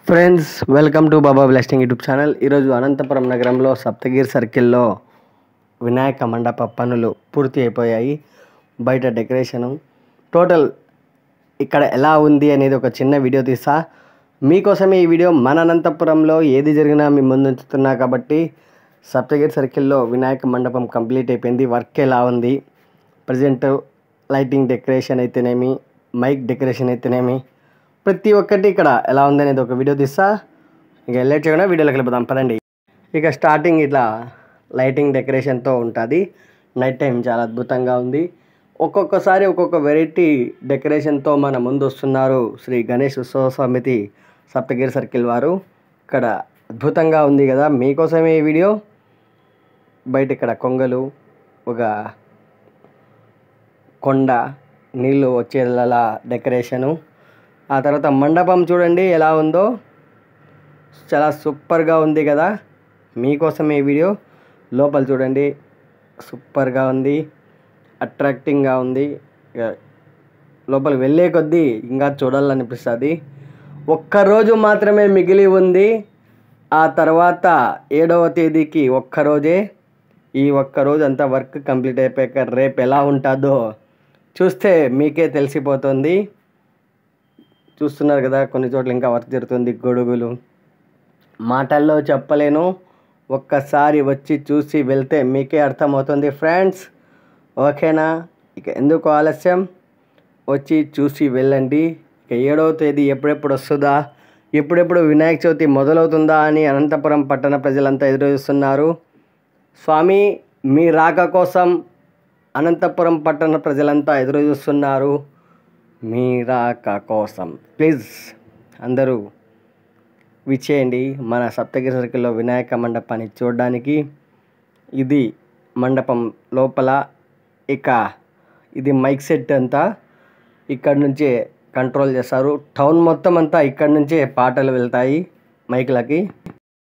Friends, welcome to Baba blasting YouTube channel. ఈరోజు అనంతపురం నగరంలో సప్తగిరి సర్కిల్లో వినాయక మండప పనులు పూర్తి అయిపోయాయి. బయట డెకరేషను టోటల్ ఇక్కడ ఎలా ఉంది అనేది ఒక చిన్న వీడియో తీసా మీకోసమే. ఈ వీడియో మన అనంతపురంలో ఏది జరిగినా మీ ముందు ఉంచుతున్నా కాబట్టి సప్తగిరి సర్కిల్లో వినాయక మండపం కంప్లీట్ అయిపోయింది. వర్క్ ఎలా ఉంది, ప్రజెంట్ లైటింగ్ డెకరేషన్ అయితేనేమి, మైక్ డెకరేషన్ అయితేనేమి, ప్రతి ఒక్కటి ఇక్కడ ఎలా ఉందనేది ఒక వీడియో తీస్తా. ఇక లేట్ చేయకుండా వీడియోలోకి వెళ్ళిపోదాం పదండి. ఇక స్టార్టింగ్ ఇట్లా లైటింగ్ డెకరేషన్తో ఉంటుంది. నైట్ టైం చాలా అద్భుతంగా ఉంది. ఒక్కొక్కసారి ఒక్కొక్క వెరైటీ డెకరేషన్తో మన ముందు వస్తున్నారు శ్రీ గణేష్ ఉత్సవ సమితి సప్తగిరి సర్కిల్ వారు. ఇక్కడ అద్భుతంగా ఉంది కదా, మీకోసమే ఈ వీడియో. బయట ఇక్కడ కొంగలు, ఒక కొండ, నీళ్ళు వచ్చేలా డెకరేషను. ఆ తర్వాత మండపం చూడండి ఎలా ఉందో, చాలా సూపర్గా ఉంది కదా, మీకోసమే ఈ వీడియో. లోపల చూడండి సూపర్గా ఉంది, అట్రాక్టింగ్గా ఉంది. లోపలికి వెళ్ళే కొద్దీ ఇంకా చూడాలనిపిస్తుంది. ఒక్కరోజు మాత్రమే మిగిలి ఉంది. ఆ తర్వాత 7వ తేదీకి ఒక్కరోజే. ఈ ఒక్కరోజు అంతా వర్క్ కంప్లీట్ అయిపోయాక రేపు ఎలా ఉంటుందో చూస్తే మీకే తెలిసిపోతుంది. చూస్తున్నారు కదా, కొన్ని చోట్ల ఇంకా వర్క్ జరుగుతుంది. గొడుగులు మాటల్లో చెప్పలేను, ఒక్కసారి వచ్చి చూసి వెళ్తే మీకే అర్థమవుతుంది ఫ్రెండ్స్. ఓకేనా? ఇక ఎందుకు ఆలస్యం, వచ్చి చూసి వెళ్ళండి. ఇక 7వ తేదీ ఎప్పుడెప్పుడు వస్తుందా, ఎప్పుడెప్పుడు వినాయక చవితి మొదలవుతుందా అని అనంతపురం పట్టణ ప్రజలంతా ఎదురు చూస్తున్నారు. స్వామి మీ రాక కోసం అనంతపురం పట్టణ ప్రజలంతా ఎదురు చూస్తున్నారు, మీ రాక కోసం. ప్లీజ్ అందరూ విచ్చేయండి మన సప్తగిరి సర్కిల్లో వినాయక మండపాన్ని చూడడానికి. ఇది మండపం లోపల. ఇక ఇది మైక్ సెట్ అంతా ఇక్కడ నుంచే కంట్రోల్ చేస్తారు. టౌన్ మొత్తం అంతా ఇక్కడ నుంచే పాటలు వెళ్తాయి మైక్లకి.